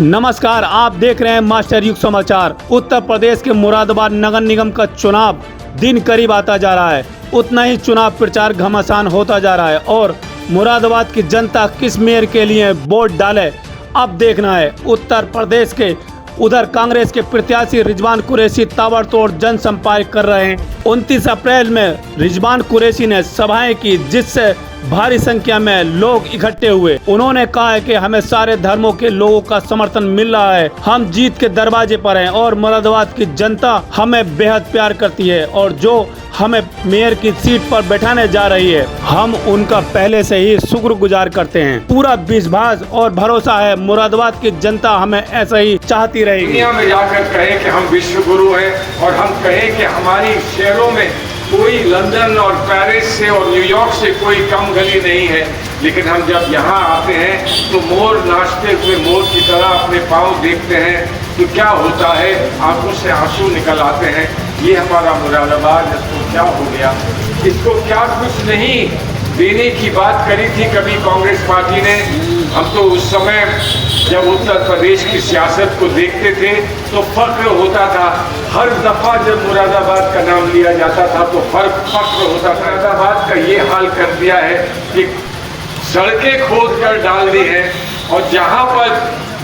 नमस्कार, आप देख रहे हैं मास्टर युग समाचार। उत्तर प्रदेश के मुरादाबाद नगर निगम का चुनाव दिन करीब आता जा रहा है, उतना ही चुनाव प्रचार घमासान होता जा रहा है और मुरादाबाद की जनता किस मेयर के लिए वोट डाले अब देखना है। उत्तर प्रदेश के उधर कांग्रेस के प्रत्याशी रिजवान कुरैशी ताबड़तोड़ जनसंपर्क कर रहे हैं। 29 अप्रैल में रिजवान कुरैशी ने सभाएं की, जिससे भारी संख्या में लोग इकट्ठे हुए। उन्होंने कहा है कि हमें सारे धर्मों के लोगों का समर्थन मिल रहा है, हम जीत के दरवाजे पर हैं और मुरादाबाद की जनता हमें बेहद प्यार करती है और जो हमें मेयर की सीट पर बैठाने जा रही है, हम उनका पहले से ही शुक्रगुजार करते हैं। पूरा विश्वास और भरोसा है मुरादाबाद की जनता हमें ऐसा ही चाहती रहेगी। दुनिया में जाकर कहें कि हम विश्व गुरु हैं और हम कहें कि हमारी शहरों में कोई लंदन और पेरिस से और न्यूयॉर्क से कोई कम गली नहीं है, लेकिन हम जब यहाँ आते हैं तो मोर नाचते हुए मोर की तरह अपने पाँव देखते हैं तो क्या होता है, आंखों से आंसू निकल आते हैं। ये हमारा मुरादाबाद, इसको क्या हो गया, इसको क्या कुछ नहीं देने की बात करी थी कभी कांग्रेस पार्टी ने। हम तो उस समय जब उत्तर प्रदेश की सियासत को देखते थे तो फख्र होता था। हर दफा जब मुरादाबाद का नाम लिया जाता था तो फख्र होता था। मुरादाबाद का ये हाल कर दिया है कि सड़कें खोद कर डाल दी हैं और जहाँ पर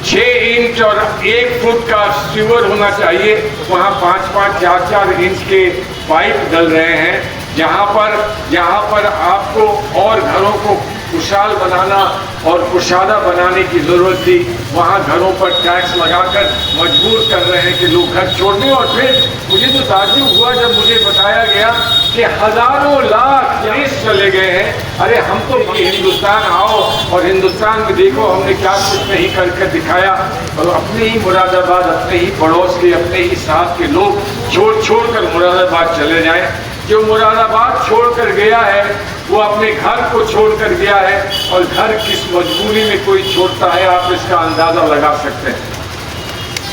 6 इंच और 1 फुट का सीवर होना चाहिए वहाँ 5-5, 4-4 इंच के पाइप डल रहे हैं। जहाँ पर आपको और घरों को खुशहाल बनाना और कुशादा बनाने की ज़रूरत थी, वहाँ घरों पर टैक्स लगाकर मजबूर कर रहे हैं कि लोग घर छोड़ दें। और फिर मुझे तो ताज्जुब हुआ जब मुझे बताया गया कि हज़ारों लाख पुलिस चले गए हैं। अरे हम तो हिंदुस्तान आओ और हिंदुस्तान में देखो हमने क्या कुछ नहीं करके दिखाया, और अपने ही मुरादाबाद, अपने ही पड़ोस के, अपने ही साथ के लोग छोड़ कर मुरादाबाद चले जाएं। जो मुरादाबाद छोड़कर गया है वो अपने घर को छोड़कर गया है, और घर किस मजबूरी में कोई छोड़ता है आप इसका अंदाजा लगा सकते हैं।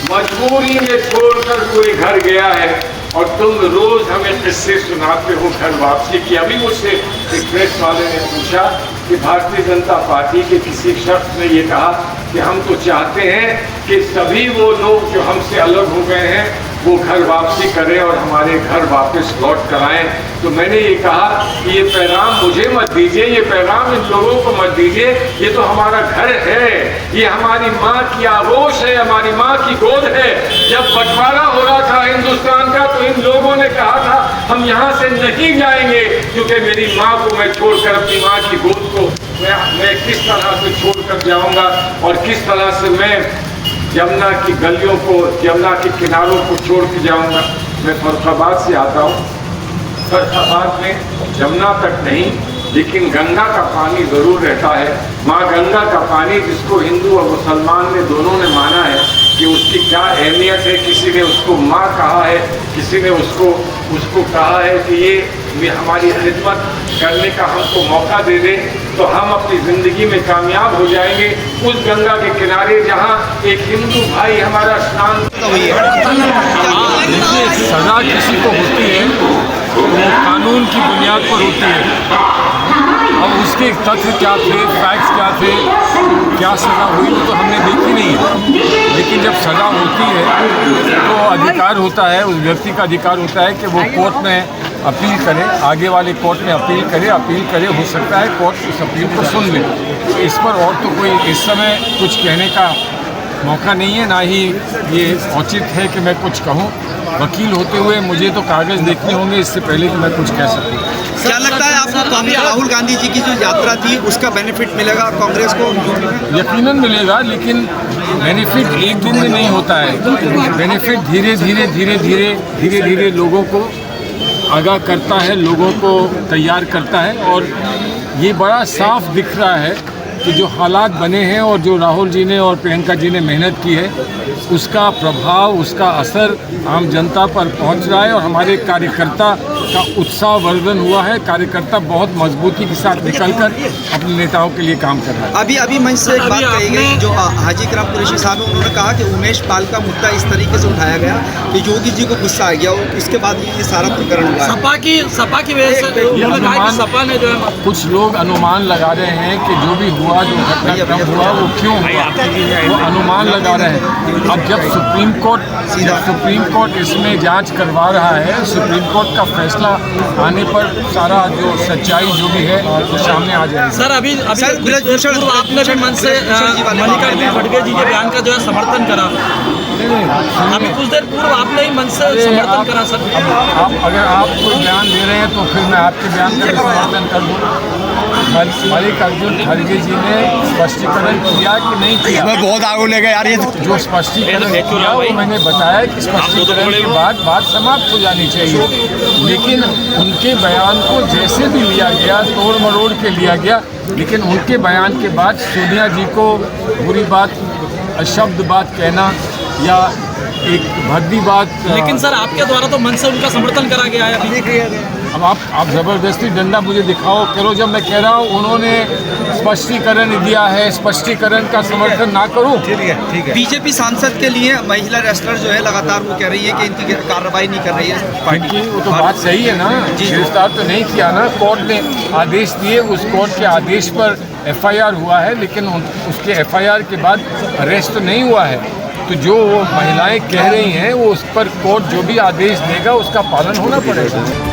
मजबूरी में छोड़कर कोई घर गया है और तुम रोज हमें किस्से सुनाते हो घर वापसी की। अभी मुझसे एक प्रेस वाले ने पूछा कि भारतीय जनता पार्टी के किसी शख्स ने ये कहा कि हम तो चाहते हैं कि सभी वो लोग जो हमसे अलग हो गए हैं वो घर वापसी करें और हमारे घर वापस लौट कर आएँ। तो मैंने ये कहा कि ये पैगाम मुझे मत दीजिए, ये पैगाम इन लोगों को मत दीजिए, ये तो हमारा घर है, ये हमारी माँ की आगोश है, हमारी माँ की गोद है। जब बंटवारा हो रहा था हिंदुस्तान का तो इन लोगों ने कहा था हम यहाँ से नहीं जाएंगे, क्योंकि मेरी माँ को मैं छोड़कर, अपनी माँ की गोद को मैं किस तरह से छोड़ कर जाऊँगा और किस तरह से मैं यमुना की गलियों को, यमुना के किनारों को छोड़ के जाऊंगा। मैं फर्रुखाबाद से आता हूँ। फर्रुखाबाद में यमुना तक नहीं लेकिन गंगा का पानी ज़रूर रहता है। माँ गंगा का पानी, जिसको हिंदू और मुसलमान ने दोनों ने माना है कि उसकी क्या अहमियत है। किसी ने उसको माँ कहा है, किसी ने उसको कहा है कि ये हमारी खिदमत करने का हमको मौका दे दे तो हम अपनी ज़िंदगी में कामयाब हो जाएंगे। उस गंगा के किनारे जहाँ एक हिंदू भाई हमारा स्नान सज़ा किसी को होती है वो कानून की बुनियाद पर होती है। अब उसके तथ्य क्या थे, फैक्ट्स क्या थे, क्या सज़ा हुई तो हमने देखी नहीं है। लेकिन जब सज़ा होती है तो अधिकार होता है, उस व्यक्ति का अधिकार होता है कि वो कोर्ट में अपील करे, आगे वाले कोर्ट में अपील करे। हो सकता है कोर्ट उस अपील को सुन ले। तो इस पर और तो कोई इस समय कुछ कहने का मौका नहीं है, ना ही ये उचित है कि मैं कुछ कहूँ। वकील होते हुए मुझे तो कागज़ देखने होंगे इससे पहले कि मैं कुछ कह सकूँ। क्या लगता है आपको राहुल गांधी जी की जो यात्रा थी उसका बेनिफिट मिलेगा कांग्रेस को? यकीनन मिलेगा, लेकिन बेनिफिट एक दिन में नहीं होता है। बेनिफिट धीरे धीरे लोगों को आगाह करता है, लोगों को तैयार करता है। और ये बड़ा साफ दिख रहा है कि जो हालात बने हैं और जो राहुल जी ने और प्रियंका जी ने मेहनत की है उसका प्रभाव, उसका असर आम जनता पर पहुंच रहा है। और हमारे कार्यकर्ता का उत्साह वर्धन हुआ है। कार्यकर्ता बहुत मजबूती के साथ निकलकर अपने नेताओं के लिए काम कर रहा है। अभी मंच से एक बात कही गई, जो हाजी इकराम कुरैशी साहब हैं, उन्होंने कहा कि उमेश पाल का मुद्दा इस तरीके से उठाया गया कि योगी जी को गुस्सा आ गया और उसके बाद ये सारा प्रकरण हुआ है। सपा की वजह से उन्होंने कहा कि सपा ने जो है कुछ लोग अनुमान लगा रहे हैं कि जो भी हुआ, जो घटनाक्रम हुआ वो क्यों हुआ, वो अनुमान लगा रहे हैं। अब जब सुप्रीम कोर्ट इसमें जांच करवा रहा है, सुप्रीम कोर्ट का फैसला आने पर सारा जो सच्चाई जो भी है वो सामने आ जाएगी। सर अभी पूर्व आपने भी मन से मल्लिकार्जुन खड़गे जी के बयान का जो है समर्थन करा। अभी कुछ देर पूर्व आपने ही मन से समर्थन करा सर। अगर आप कोई बयान दे रहे हैं तो फिर मैं आपके बयान का समर्थन कर दूँ। मल्लिकार्जुन खड़गे जी ने स्पष्टीकरण किया कि नहीं किया, मैं बहुत आगे ले गया यार। ये जो स्पष्टीकरण किया वो मैंने बताया कि स्पष्टीकरण के बाद बात समाप्त हो जानी चाहिए, लेकिन उनके बयान को जैसे भी लिया गया, तोड़ मरोड़ के लिया गया, लेकिन उनके बयान के बाद सोनिया जी को बुरी बात, अशब्द बात कहना या एक भद्दी बात। लेकिन सर आपके द्वारा तो मन से उनका समर्थन करा गया है अभी। अब आप ज़बरदस्ती डंडा मुझे दिखाओ करो, जब मैं कह रहा हूँ उन्होंने स्पष्टीकरण दिया है, स्पष्टीकरण का समर्थन ना करूँ। ठीक है। बीजेपी सांसद के लिए महिला रेसलर जो है लगातार वो कह रही है कि इनकी कार्रवाई नहीं कर रही है पार्टी। वो तो बात सही है ना, गिरफ्तार तो नहीं किया ना, कोर्ट ने आदेश दिए, उस कोर्ट के आदेश पर FIR हुआ है, लेकिन उसके FIR के बाद अरेस्ट तो नहीं हुआ है। तो जो वो महिलाएं कह रही हैं वो उस पर कोर्ट जो भी आदेश देगा उसका पालन होना पड़ेगा।